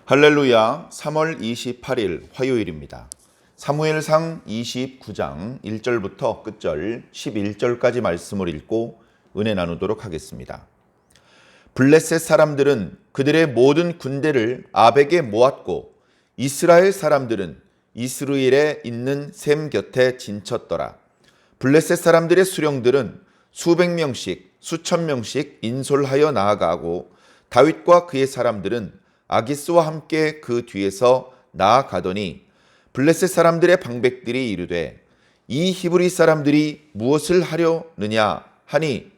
할렐루야. 3월 28일 화요일입니다. 사무엘상 29장 1절부터 끝절 11절까지 말씀을 읽고 은혜 나누도록 하겠습니다. 블레셋 사람들은 그들의 모든 군대를 아벡에 모았고 이스라엘 사람들은 이스루엘에 있는 셈 곁에 진쳤더라. 블레셋 사람들의 수령들은 수백 명씩 수천 명씩 인솔하여 나아가고 다윗과 그의 사람들은 아기스와 함께 그 뒤에서 나아가더니 블레셋 사람들의 방백들이 이르되 이 히브리 사람들이 무엇을 하려느냐 하니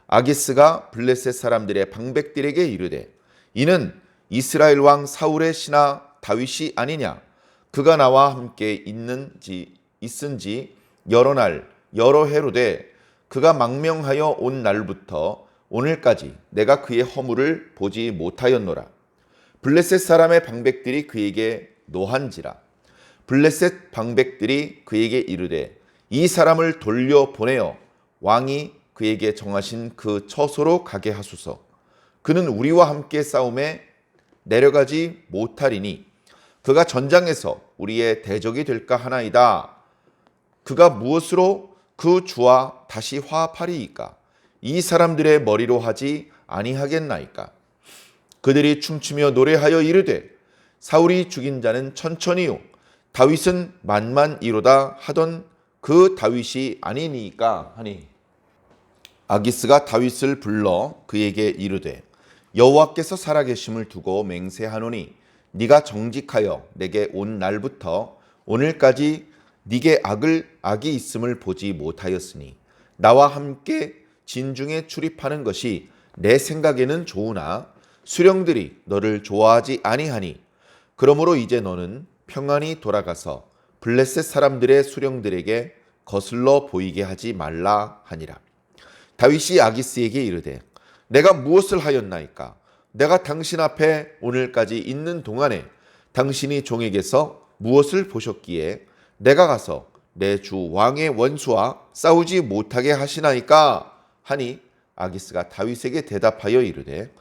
아기스가 블레셋 사람들의 방백들에게 이르되 이는 이스라엘 왕 사울의 신하 다윗이 아니냐. 그가 나와 함께 있은지 여러 날 여러 해로 돼 그가 망명하여 온 날부터 오늘까지 내가 그의 허물을 보지 못하였노라. 블레셋 사람의 방백들이 그에게 노한지라. 블레셋 방백들이 그에게 이르되 이 사람을 돌려보내어 왕이 그에게 정하신 그 처소로 가게 하소서. 그는 우리와 함께 싸움에 내려가지 못하리니 그가 전장에서 우리의 대적이 될까 하나이다. 그가 무엇으로 그 주와 다시 화합하리이까? 이 사람들의 머리로 하지 아니하겠나이까? 그들이 춤추며 노래하여 이르되 사울이 죽인 자는 천천히요 다윗은 만만이로다 하던 그 다윗이 아니니까 하니 아기스가 다윗을 불러 그에게 이르되 여호와께서 살아계심을 두고 맹세하노니 네가 정직하여 내게 온 날부터 오늘까지 네게 악이 있음을 보지 못하였으니 나와 함께 진중에 출입하는 것이 내 생각에는 좋으나 수령들이 너를 좋아하지 아니하니 그러므로 이제 너는 평안히 돌아가서 블레셋 사람들의 수령들에게 거슬러 보이게 하지 말라 하니라. 다윗이 아기스에게 이르되 내가 무엇을 하였나이까? 내가 당신 앞에 오늘까지 있는 동안에 당신이 종에게서 무엇을 보셨기에 내가 가서 내 주 왕의 원수와 싸우지 못하게 하시나이까? 하니 아기스가 다윗에게 대답하여 이르되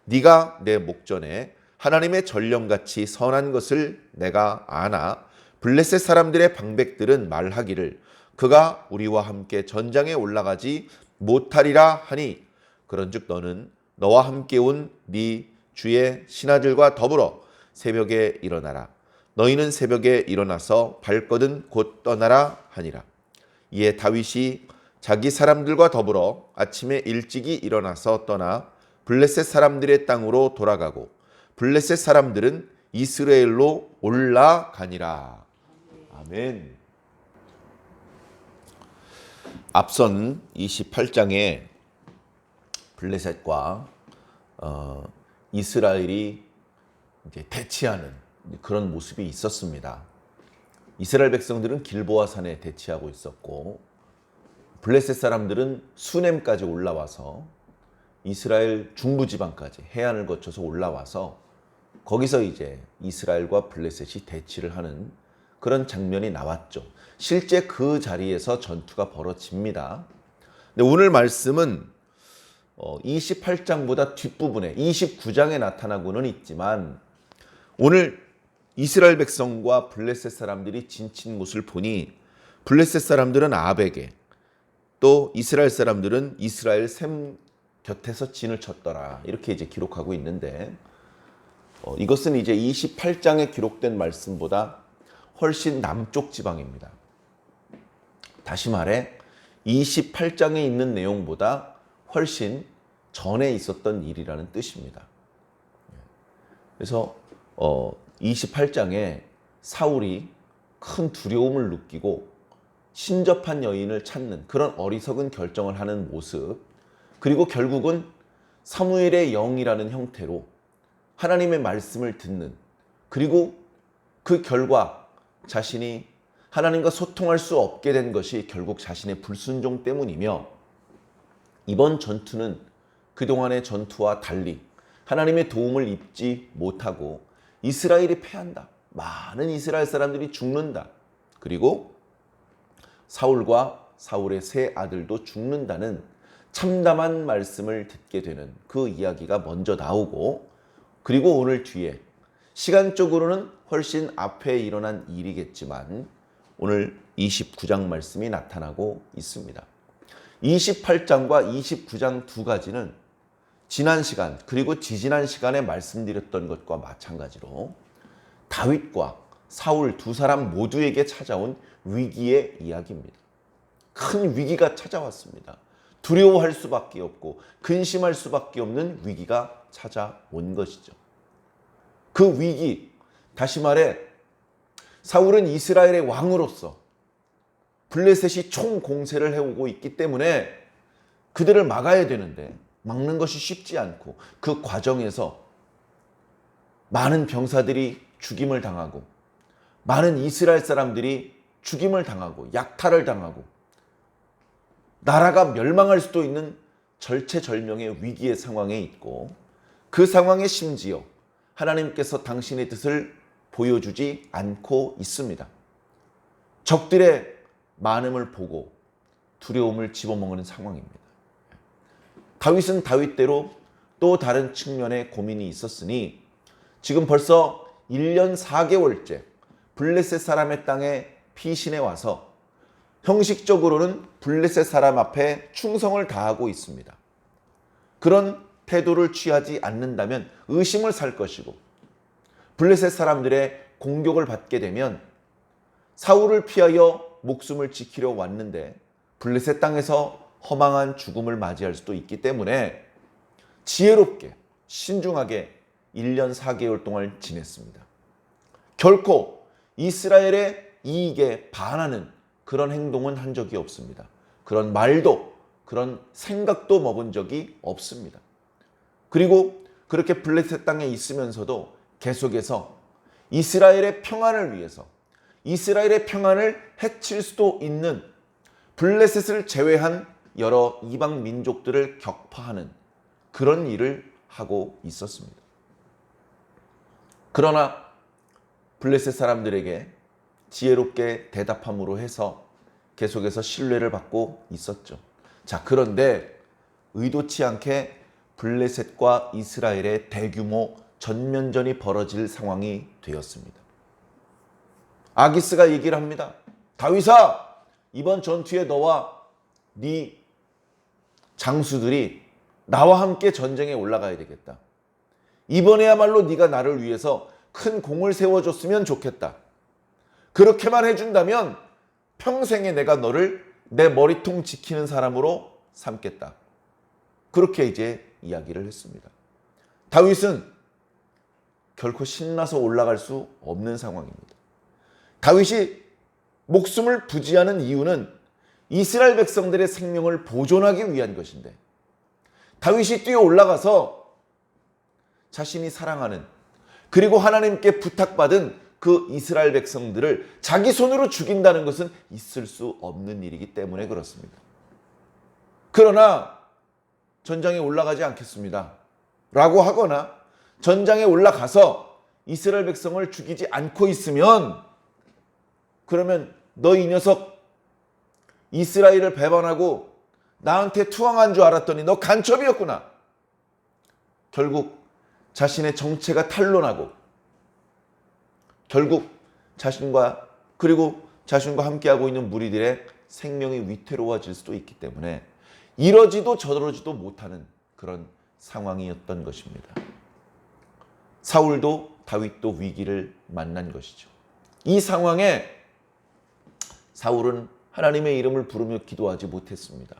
네가 내 목전에 하나님의 전령같이 선한 것을 내가 아나 블레셋 사람들의 방백들은 말하기를 그가 우리와 함께 전장에 올라가지 못하리라 하니 그런즉 너는 너와 함께 온 네 주의 신하들과 더불어 새벽에 일어나라. 너희는 새벽에 일어나서 발거든 곧 떠나라 하니라. 이에 다윗이 자기 사람들과 더불어 아침에 일찍이 일어나서 떠나 블레셋 사람들의 땅으로 돌아가고 블레셋 사람들은 이스라엘로 올라가니라. 아멘. 앞선 28장에 블레셋과 이스라엘이 이제 대치하는 그런 모습이 있었습니다. 이스라엘 백성들은 길보아 산에 대치하고 있었고 블레셋 사람들은 수넴까지 올라와서 이스라엘 중부지방까지 해안을 거쳐서 올라와서 거기서 이제 이스라엘과 블레셋이 대치를 하는 그런 장면이 나왔죠. 실제 그 자리에서 전투가 벌어집니다. 근데 오늘 말씀은 28장보다 뒷부분에 29장에 나타나고는 있지만 오늘 이스라엘 백성과 블레셋 사람들이 진친 곳을 보니 블레셋 사람들은 아벡에 또 이스라엘 사람들은 이스라엘 셈 곁에서 진을 쳤더라. 이렇게 이제 기록하고 있는데 이것은 이제 28장에 기록된 말씀보다 훨씬 남쪽 지방입니다. 다시 말해 28장에 있는 내용보다 훨씬 전에 있었던 일이라는 뜻입니다. 그래서 28장에 사울이 큰 두려움을 느끼고 신접한 여인을 찾는 그런 어리석은 결정을 하는 모습, 그리고 결국은 사무엘의 영이라는 형태로 하나님의 말씀을 듣는, 그리고 그 결과 자신이 하나님과 소통할 수 없게 된 것이 결국 자신의 불순종 때문이며 이번 전투는 그동안의 전투와 달리 하나님의 도움을 입지 못하고 이스라엘이 패한다. 많은 이스라엘 사람들이 죽는다. 그리고 사울과 사울의 세 아들도 죽는다는 참담한 말씀을 듣게 되는 그 이야기가 먼저 나오고, 그리고 오늘 뒤에 시간적으로는 훨씬 앞에 일어난 일이겠지만 오늘 29장 말씀이 나타나고 있습니다. 28장과 29장 두 가지는 지난 시간 그리고 지지난 시간에 말씀드렸던 것과 마찬가지로 다윗과 사울 두 사람 모두에게 찾아온 위기의 이야기입니다. 큰 위기가 찾아왔습니다. 두려워할 수밖에 없고 근심할 수밖에 없는 위기가 찾아온 것이죠. 그 위기, 다시 말해 사울은 이스라엘의 왕으로서 블레셋이 총공세를 해오고 있기 때문에 그들을 막아야 되는데 막는 것이 쉽지 않고 그 과정에서 많은 병사들이 죽임을 당하고 많은 이스라엘 사람들이 죽임을 당하고 약탈을 당하고 나라가 멸망할 수도 있는 절체절명의 위기의 상황에 있고 그 상황에 심지어 하나님께서 당신의 뜻을 보여주지 않고 있습니다. 적들의 많음을 보고 두려움을 집어먹는 상황입니다. 다윗은 다윗대로 또 다른 측면의 고민이 있었으니 지금 벌써 1년 4개월째 블레셋 사람의 땅에 피신해 와서 형식적으로는 블레셋 사람 앞에 충성을 다하고 있습니다. 그런 태도를 취하지 않는다면 의심을 살 것이고 블레셋 사람들의 공격을 받게 되면 사울을 피하여 목숨을 지키려 왔는데 블레셋 땅에서 허망한 죽음을 맞이할 수도 있기 때문에 지혜롭게 신중하게 1년 4개월 동안 지냈습니다. 결코 이스라엘의 이익에 반하는 그런 행동은 한 적이 없습니다. 그런 말도 그런 생각도 먹은 적이 없습니다. 그리고 그렇게 블레셋 땅에 있으면서도 계속해서 이스라엘의 평안을 위해서 이스라엘의 평안을 해칠 수도 있는 블레셋을 제외한 여러 이방 민족들을 격파하는 그런 일을 하고 있었습니다. 그러나 블레셋 사람들에게 지혜롭게 대답함으로 해서 계속해서 신뢰를 받고 있었죠. 자, 그런데 의도치 않게 블레셋과 이스라엘의 대규모 전면전이 벌어질 상황이 되었습니다. 아기스가 얘기를 합니다. 다윗아, 이번 전투에 너와 네 장수들이 나와 함께 전쟁에 올라가야 되겠다. 이번에야말로 네가 나를 위해서 큰 공을 세워줬으면 좋겠다. 그렇게만 해준다면 평생에 내가 너를 내 머리통 지키는 사람으로 삼겠다. 그렇게 이제 이야기를 했습니다. 다윗은 결코 신나서 올라갈 수 없는 상황입니다. 다윗이 목숨을 부지하는 이유는 이스라엘 백성들의 생명을 보존하기 위한 것인데 다윗이 뛰어 올라가서 자신이 사랑하는 그리고 하나님께 부탁받은 그 이스라엘 백성들을 자기 손으로 죽인다는 것은 있을 수 없는 일이기 때문에 그렇습니다. 그러나 전장에 올라가지 않겠습니다 라고 하거나 전장에 올라가서 이스라엘 백성을 죽이지 않고 있으면 그러면 너 이 녀석 이스라엘을 배반하고 나한테 투항한 줄 알았더니 너 간첩이었구나. 결국 자신의 정체가 탄로나고 결국 자신과 함께하고 있는 무리들의 생명이 위태로워질 수도 있기 때문에 이러지도 저러지도 못하는 그런 상황이었던 것입니다. 사울도 다윗도 위기를 만난 것이죠. 이 상황에 사울은 하나님의 이름을 부르며 기도하지 못했습니다.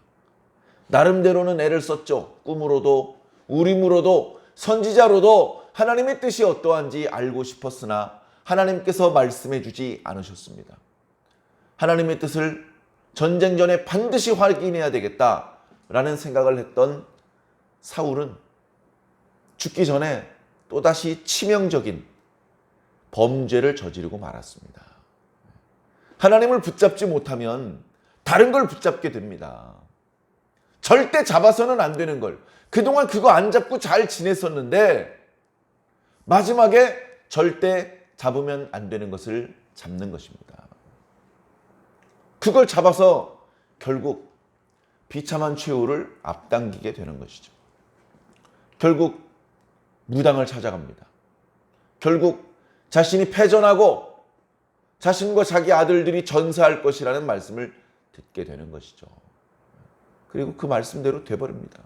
나름대로는 애를 썼죠. 꿈으로도 우림으로도 선지자로도 하나님의 뜻이 어떠한지 알고 싶었으나 하나님께서 말씀해 주지 않으셨습니다. 하나님의 뜻을 전쟁 전에 반드시 확인해야 되겠다라는 생각을 했던 사울은 죽기 전에 또다시 치명적인 범죄를 저지르고 말았습니다. 하나님을 붙잡지 못하면 다른 걸 붙잡게 됩니다. 절대 잡아서는 안 되는 걸. 그동안 그거 안 잡고 잘 지냈었는데 마지막에 절대 잡으면 안 되는 것을 잡는 것입니다. 그걸 잡아서 결국 비참한 최후를 앞당기게 되는 것이죠. 결국 무당을 찾아갑니다. 결국 자신이 패전하고 자신과 자기 아들들이 전사할 것이라는 말씀을 듣게 되는 것이죠. 그리고 그 말씀대로 돼버립니다.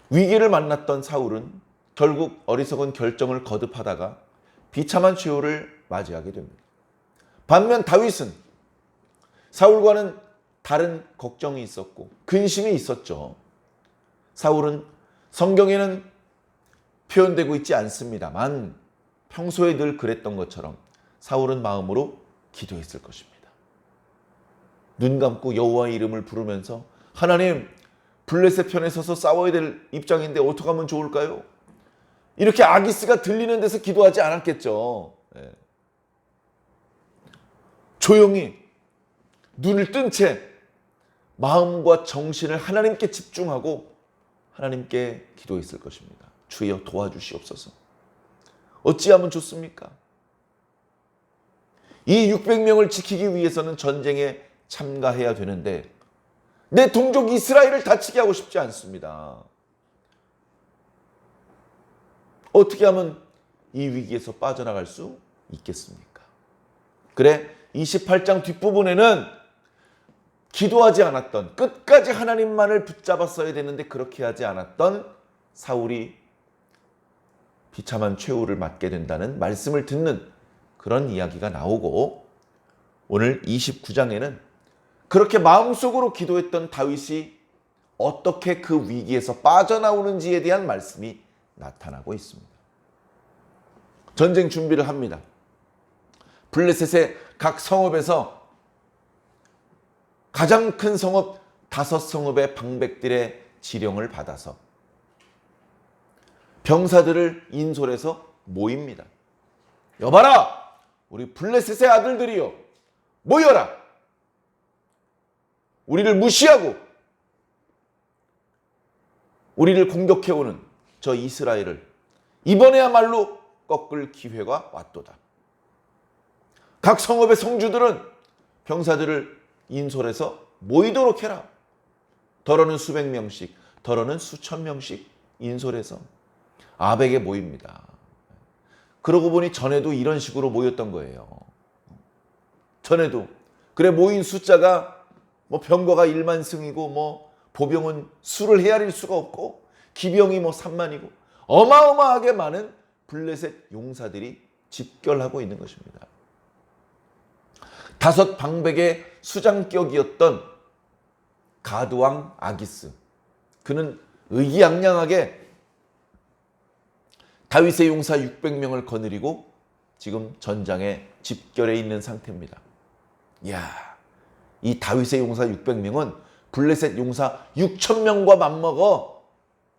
위기를 만났던 사울은 결국 어리석은 결정을 거듭하다가 비참한 최후를 맞이하게 됩니다. 반면 다윗은 사울과는 다른 걱정이 있었고 근심이 있었죠. 사울은 성경에는 표현되고 있지 않습니다만 평소에 늘 그랬던 것처럼 사울은 마음으로 기도했을 것입니다. 눈 감고 여호와의 이름을 부르면서 하나님, 블레셋 편에 서서 싸워야 될 입장인데 어떻게 하면 좋을까요? 이렇게 아기스가 들리는 데서 기도하지 않았겠죠. 조용히 눈을 뜬 채 마음과 정신을 하나님께 집중하고 하나님께 기도했을 것입니다. 주여 도와주시옵소서. 어찌하면 좋습니까? 이 600명을 지키기 위해서는 전쟁에 참가해야 되는데 내 동족 이스라엘을 다치게 하고 싶지 않습니다. 어떻게 하면 이 위기에서 빠져나갈 수 있겠습니까? 그래, 28장 뒷부분에는 기도하지 않았던, 끝까지 하나님만을 붙잡았어야 되는데 그렇게 하지 않았던 사울이 비참한 최후를 맞게 된다는 말씀을 듣는 그런 이야기가 나오고, 오늘 29장에는 그렇게 마음속으로 기도했던 다윗이 어떻게 그 위기에서 빠져나오는지에 대한 말씀이 나타나고 있습니다. 전쟁 준비를 합니다. 블레셋의 각 성읍에서 가장 큰 성읍 5성읍의 방백들의 지령을 받아서 병사들을 인솔해서 모입니다. 여봐라! 우리 블레셋의 아들들이여, 모여라! 우리를 무시하고 우리를 공격해오는 저 이스라엘을 이번에야말로 꺾을 기회가 왔도다. 각 성읍의 성주들은 병사들을 인솔해서 모이도록 해라. 더러는 수백 명씩, 더러는 수천 명씩 인솔해서 아벡에 모입니다. 그러고 보니 전에도 이런 식으로 모였던 거예요. 전에도. 그래, 모인 숫자가 병거가 1만 승이고 보병은 수를 헤아릴 수가 없고 기병이 3만이고 어마어마하게 많은 블레셋 용사들이 집결하고 있는 것입니다. 5 방백의 수장격이었던 가드왕 아기스, 그는 의기양양하게 다윗의 용사 600명을 거느리고 지금 전장에 집결해 있는 상태입니다. 이야, 이 다윗의 용사 600명은 블레셋 용사 6,000명과 맞먹어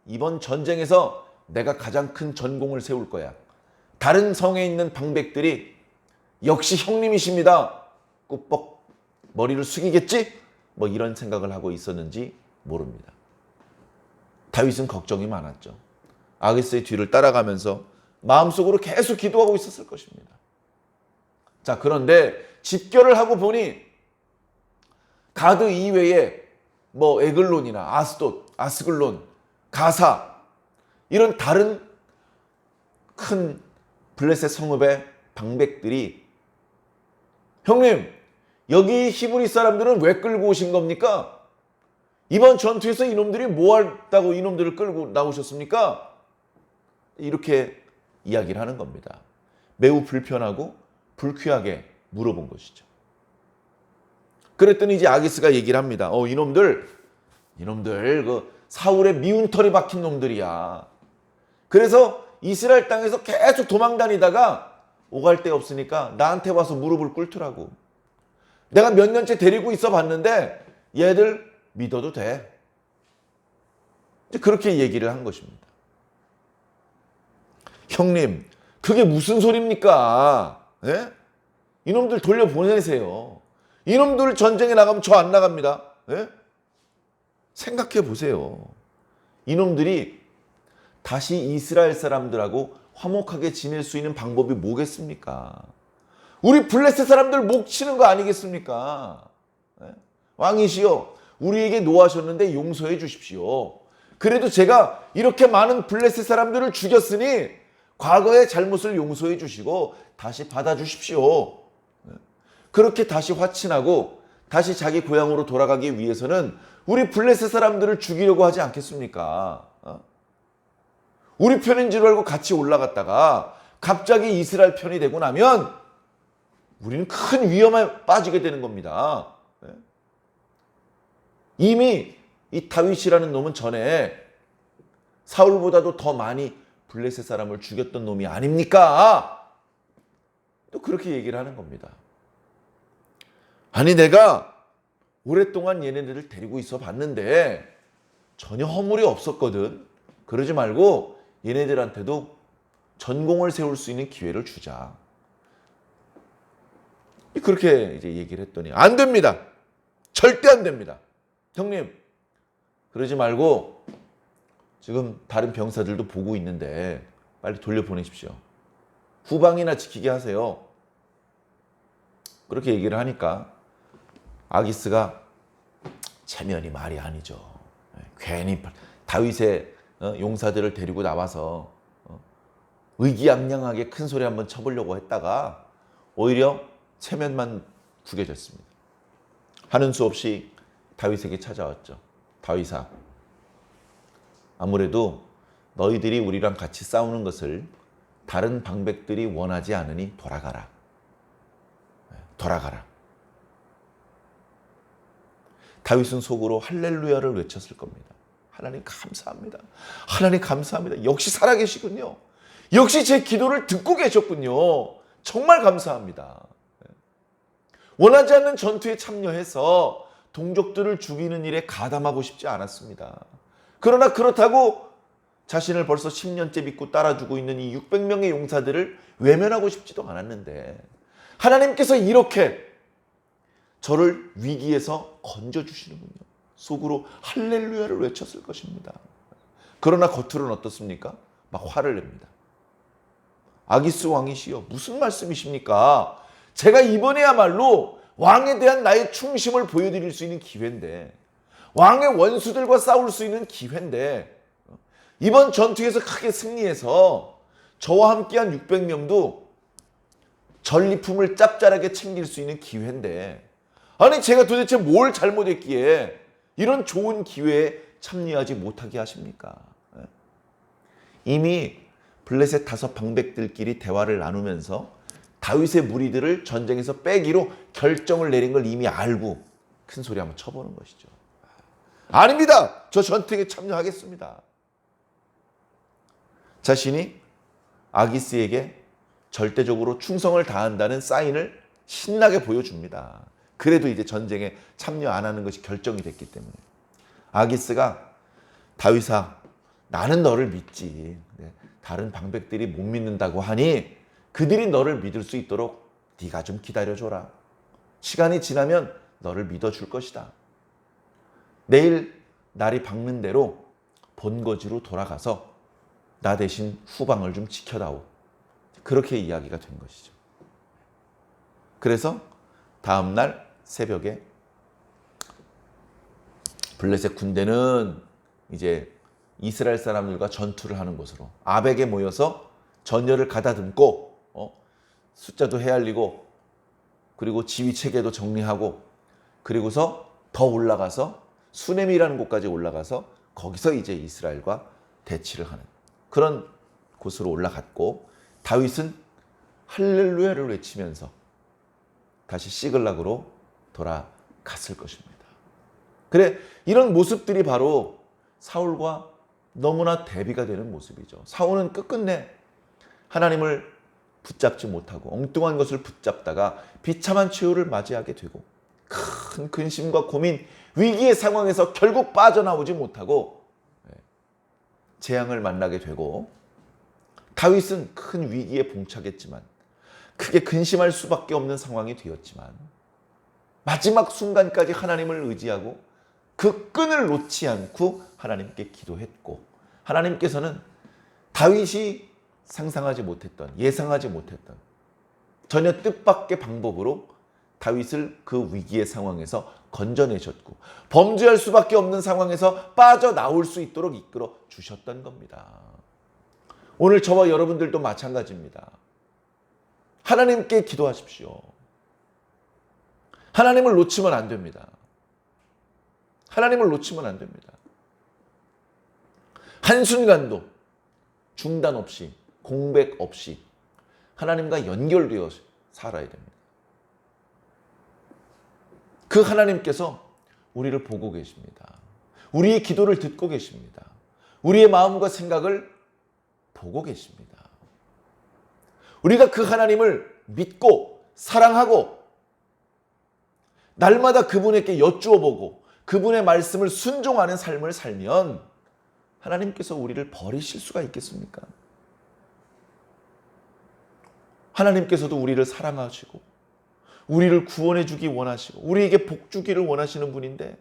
이번 전쟁에서 내가 가장 큰 전공을 세울 거야. 다른 성에 있는 방백들이 역시 형님이십니다. 꾸벅 머리를 숙이겠지? 이런 생각을 하고 있었는지 모릅니다. 다윗은 걱정이 많았죠. 아기스의 뒤를 따라가면서 마음속으로 계속 기도하고 있었을 것입니다. 자, 그런데 집결을 하고 보니 가드 이외에 에글론이나 아스돗, 아스글론, 가사, 이런 다른 큰 블레셋 성읍의 방백들이, 형님, 여기 히브리 사람들은 왜 끌고 오신 겁니까? 이번 전투에서 이놈들이 뭐 한다고 이놈들을 끌고 나오셨습니까? 이렇게 이야기를 하는 겁니다. 매우 불편하고 불쾌하게 물어본 것이죠. 그랬더니 이제 아기스가 얘기를 합니다. 이놈들 그 사울의 미운 털이 박힌 놈들이야. 그래서 이스라엘 땅에서 계속 도망 다니다가 오갈 데 없으니까 나한테 와서 무릎을 꿇더라고. 내가 몇 년째 데리고 있어 봤는데 얘들 믿어도 돼. 그렇게 얘기를 한 것입니다. 형님, 그게 무슨 소리입니까? 예? 이놈들 돌려보내세요. 이놈들 전쟁에 나가면 저 안 나갑니다. 예? 생각해 보세요. 이놈들이 다시 이스라엘 사람들하고 화목하게 지낼 수 있는 방법이 뭐겠습니까? 우리 블레셋 사람들 목 치는 거 아니겠습니까? 예? 왕이시여, 우리에게 노하셨는데 용서해 주십시오. 그래도 제가 이렇게 많은 블레셋 사람들을 죽였으니 과거의 잘못을 용서해 주시고 다시 받아주십시오. 그렇게 다시 화친하고 다시 자기 고향으로 돌아가기 위해서는 우리 블레셋 사람들을 죽이려고 하지 않겠습니까? 우리 편인 줄 알고 같이 올라갔다가 갑자기 이스라엘 편이 되고 나면 우리는 큰 위험에 빠지게 되는 겁니다. 이미 이 다윗이라는 놈은 전에 사울보다도 더 많이 블레셋 사람을 죽였던 놈이 아닙니까? 또 그렇게 얘기를 하는 겁니다. 아니 내가 오랫동안 얘네들을 데리고 있어 봤는데 전혀 허물이 없었거든. 그러지 말고 얘네들한테도 전공을 세울 수 있는 기회를 주자. 그렇게 이제 얘기를 했더니 안 됩니다. 절대 안 됩니다. 형님 그러지 말고 지금 다른 병사들도 보고 있는데 빨리 돌려보내십시오. 후방이나 지키게 하세요. 그렇게 얘기를 하니까 아기스가 체면이 말이 아니죠. 괜히 다윗의 용사들을 데리고 나와서 의기양양하게 큰 소리 한번 쳐보려고 했다가 오히려 체면만 구겨졌습니다. 하는 수 없이 다윗에게 찾아왔죠. 다윗아, 아무래도 너희들이 우리랑 같이 싸우는 것을 다른 방백들이 원하지 않으니 돌아가라. 돌아가라. 다윗은 속으로 할렐루야를 외쳤을 겁니다. 하나님 감사합니다. 하나님 감사합니다. 역시 살아계시군요. 역시 제 기도를 듣고 계셨군요. 정말 감사합니다. 원하지 않는 전투에 참여해서 동족들을 죽이는 일에 가담하고 싶지 않았습니다. 그러나 그렇다고 자신을 벌써 10년째 믿고 따라주고 있는 이 600명의 용사들을 외면하고 싶지도 않았는데 하나님께서 이렇게 저를 위기에서 건져주시는군요. 속으로 할렐루야를 외쳤을 것입니다. 그러나 겉으로는 어떻습니까? 막 화를 냅니다. 아기스 왕이시여 무슨 말씀이십니까? 제가 이번에야말로 왕에 대한 나의 충심을 보여드릴 수 있는 기회인데 왕의 원수들과 싸울 수 있는 기회인데 이번 전투에서 크게 승리해서 저와 함께한 600명도 전리품을 짭짤하게 챙길 수 있는 기회인데 아니 제가 도대체 뭘 잘못했기에 이런 좋은 기회에 참여하지 못하게 하십니까? 이미 블레셋 5 방백들끼리 대화를 나누면서 다윗의 무리들을 전쟁에서 빼기로 결정을 내린 걸 이미 알고 큰 소리 한번 쳐보는 것이죠. 아닙니다. 저 전투에 참여하겠습니다. 자신이 아기스에게 절대적으로 충성을 다한다는 사인을 신나게 보여줍니다. 그래도 이제 전쟁에 참여 안 하는 것이 결정이 됐기 때문에. 아기스가 다윗아 나는 너를 믿지. 다른 방백들이 못 믿는다고 하니 그들이 너를 믿을 수 있도록 네가 좀 기다려줘라. 시간이 지나면 너를 믿어줄 것이다. 내일 날이 밝는 대로 본거지로 돌아가서 나 대신 후방을 좀 지켜다오. 그렇게 이야기가 된 것이죠. 그래서 다음날 새벽에 블레셋 군대는 이제 이스라엘 사람들과 전투를 하는 곳으로 아벡에 모여서 전열을 가다듬고 숫자도 헤아리고 그리고 지휘체계도 정리하고 그리고서 더 올라가서 수넴이라는 곳까지 올라가서 거기서 이제 이스라엘과 대치를 하는 그런 곳으로 올라갔고 다윗은 할렐루야를 외치면서 다시 시글락으로 돌아갔을 것입니다. 그래 이런 모습들이 바로 사울과 너무나 대비가 되는 모습이죠. 사울은 끝끝내 하나님을 붙잡지 못하고 엉뚱한 것을 붙잡다가 비참한 최후를 맞이하게 되고 큰 근심과 고민, 위기의 상황에서 결국 빠져나오지 못하고 재앙을 만나게 되고 다윗은 큰 위기에 봉착했지만 크게 근심할 수밖에 없는 상황이 되었지만 마지막 순간까지 하나님을 의지하고 그 끈을 놓지 않고 하나님께 기도했고 하나님께서는 다윗이 상상하지 못했던 예상하지 못했던 전혀 뜻밖의 방법으로 다윗을 그 위기의 상황에서 건져내셨고 범죄할 수밖에 없는 상황에서 빠져나올 수 있도록 이끌어 주셨던 겁니다. 오늘 저와 여러분들도 마찬가지입니다. 하나님께 기도하십시오. 하나님을 놓치면 안 됩니다. 하나님을 놓치면 안 됩니다. 한순간도 중단 없이, 공백 없이 하나님과 연결되어 살아야 됩니다. 그 하나님께서 우리를 보고 계십니다. 우리의 기도를 듣고 계십니다. 우리의 마음과 생각을 보고 계십니다. 우리가 그 하나님을 믿고 사랑하고 날마다 그분에게 여쭈어 보고 그분의 말씀을 순종하는 삶을 살면 하나님께서 우리를 버리실 수가 있겠습니까? 하나님께서도 우리를 사랑하시고 우리를 구원해 주기 원하시고 우리에게 복 주기를 원하시는 분인데,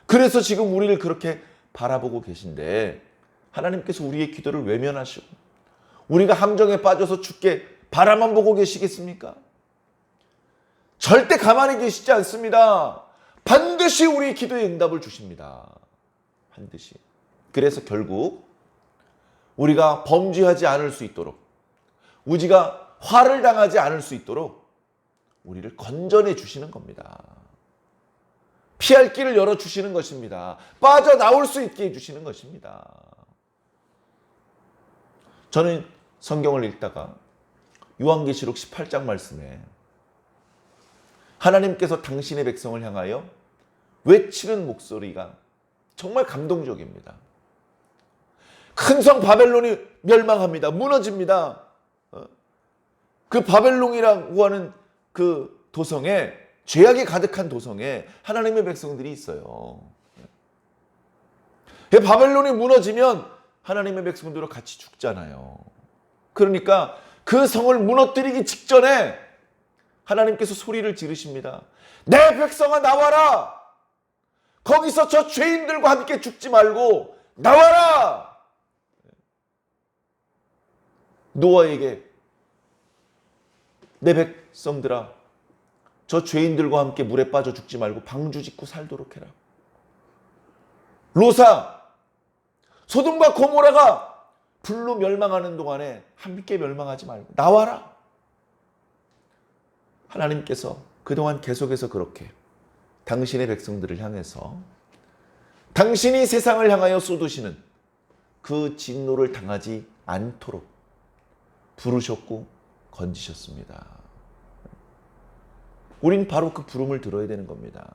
그래서 지금 우리를 그렇게 바라보고 계신데 하나님께서 우리의 기도를 외면하시고 우리가 함정에 빠져서 죽게 바라만 보고 계시겠습니까? 절대 가만히 계시지 않습니다. 반드시 우리 기도에 응답을 주십니다. 반드시. 그래서 결국 우리가 범죄하지 않을 수 있도록, 우리가 화를 당하지 않을 수 있도록 우리를 건져내 주시는 겁니다. 피할 길을 열어주시는 것입니다. 빠져나올 수 있게 해주시는 것입니다. 저는 성경을 읽다가 요한계시록 18장 말씀에 하나님께서 당신의 백성을 향하여 외치는 목소리가 정말 감동적입니다. 큰 성 바벨론이 멸망합니다. 무너집니다. 그 바벨론이라고 하는 그 도성에, 죄악이 가득한 도성에 하나님의 백성들이 있어요. 바벨론이 무너지면 하나님의 백성들과 같이 죽잖아요. 그러니까 그 성을 무너뜨리기 직전에 하나님께서 소리를 지르십니다. 내 백성아 나와라! 거기서 저 죄인들과 함께 죽지 말고 나와라! 노아에게 내 백성들아 저 죄인들과 함께 물에 빠져 죽지 말고 방주 짓고 살도록 해라. 롯아, 소돔과 고모라가 불로 멸망하는 동안에 함께 멸망하지 말고 나와라. 하나님께서 그동안 계속해서 그렇게 당신의 백성들을 향해서 당신이 세상을 향하여 쏟으시는 그 진노를 당하지 않도록 부르셨고 건지셨습니다. 우린 바로 그 부름을 들어야 되는 겁니다.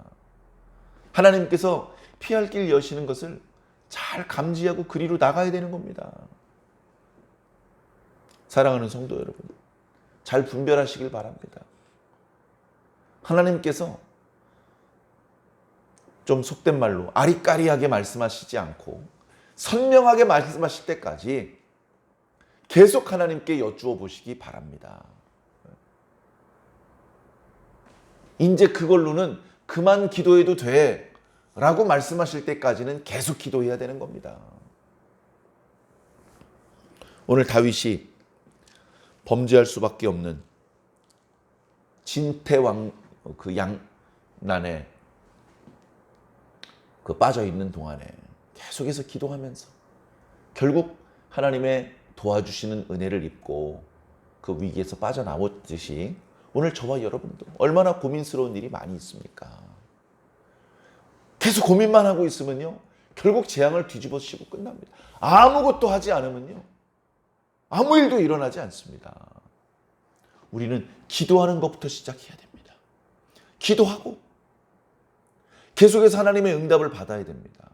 하나님께서 피할 길 여시는 것을 잘 감지하고 그리로 나가야 되는 겁니다. 사랑하는 성도 여러분, 잘 분별하시길 바랍니다. 하나님께서 좀 속된 말로 아리까리하게 말씀하시지 않고 선명하게 말씀하실 때까지 계속 하나님께 여쭈어 보시기 바랍니다. 이제 그걸로는 그만 기도해도 돼 라고 말씀하실 때까지는 계속 기도해야 되는 겁니다. 오늘 다윗이 범죄할 수밖에 없는 진퇴왕 그 양난에 그 빠져 있는 동안에 계속해서 기도하면서 결국 하나님의 도와주시는 은혜를 입고 그 위기에서 빠져나왔듯이 오늘 저와 여러분도 얼마나 고민스러운 일이 많이 있습니까? 계속 고민만 하고 있으면요 결국 재앙을 뒤집어쓰고 끝납니다. 아무것도 하지 않으면요 아무 일도 일어나지 않습니다. 우리는 기도하는 것부터 시작해야 됩니다. 기도하고 계속해서 하나님의 응답을 받아야 됩니다.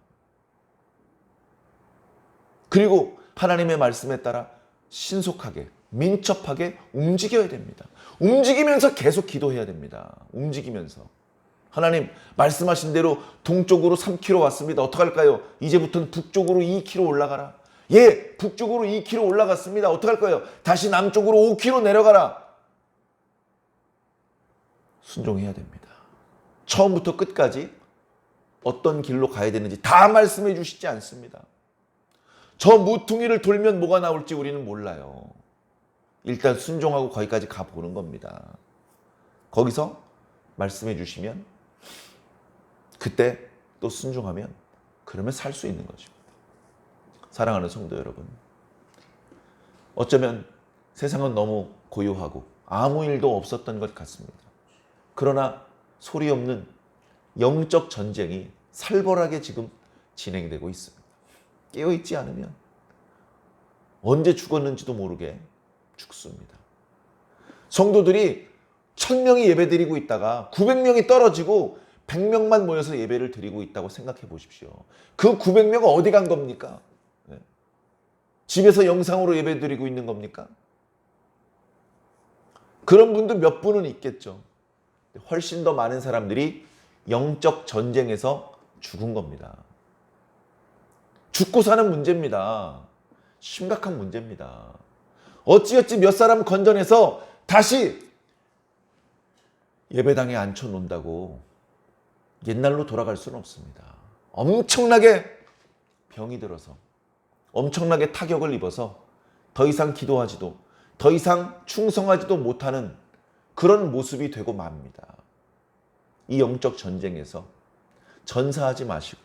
그리고 하나님의 말씀에 따라 신속하게 민첩하게 움직여야 됩니다. 움직이면서 계속 기도해야 됩니다. 움직이면서 하나님 말씀하신 대로 동쪽으로 3km 왔습니다. 어떡할까요? 이제부터는 북쪽으로 2km 올라가라. 예, 북쪽으로 2km 올라갔습니다. 어떡할까요? 다시 남쪽으로 5km 내려가라. 순종해야 됩니다. 처음부터 끝까지 어떤 길로 가야 되는지 다 말씀해 주시지 않습니다. 저 무퉁이를 돌면 뭐가 나올지 우리는 몰라요. 일단 순종하고 거기까지 가보는 겁니다. 거기서 말씀해 주시면 그때 또 순종하면 그러면 살 수 있는 것입니다. 사랑하는 성도 여러분, 어쩌면 세상은 너무 고요하고 아무 일도 없었던 것 같습니다. 그러나 소리 없는 영적 전쟁이 살벌하게 지금 진행되고 있습니다. 깨어있지 않으면 언제 죽었는지도 모르게 죽습니다. 성도들이 1000명이 예배드리고 있다가 900명이 떨어지고 100명만 모여서 예배를 드리고 있다고 생각해 보십시오. 그 900명은 어디 간 겁니까? 집에서 영상으로 예배 드리고 있는 겁니까? 그런 분도 몇 분은 있겠죠. 훨씬 더 많은 사람들이 영적 전쟁에서 죽은 겁니다. 죽고 사는 문제입니다. 심각한 문제입니다. 어찌어찌 몇 사람 건져내서 다시 예배당에 앉혀놓는다고 옛날로 돌아갈 수는 없습니다. 엄청나게 병이 들어서 엄청나게 타격을 입어서 더 이상 기도하지도 더 이상 충성하지도 못하는 그런 모습이 되고 맙니다. 이 영적 전쟁에서 전사하지 마시고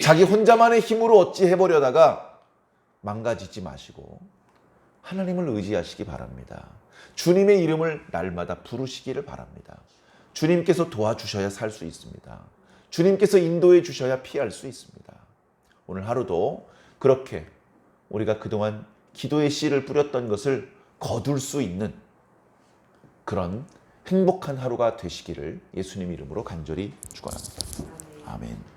자기 혼자만의 힘으로 어찌 해보려다가 망가지지 마시고 하나님을 의지하시기 바랍니다. 주님의 이름을 날마다 부르시기를 바랍니다. 주님께서 도와주셔야 살 수 있습니다. 주님께서 인도해 주셔야 피할 수 있습니다. 오늘 하루도 그렇게 우리가 그동안 기도의 씨를 뿌렸던 것을 거둘 수 있는 그런 행복한 하루가 되시기를 예수님 이름으로 간절히 축원합니다. 아멘.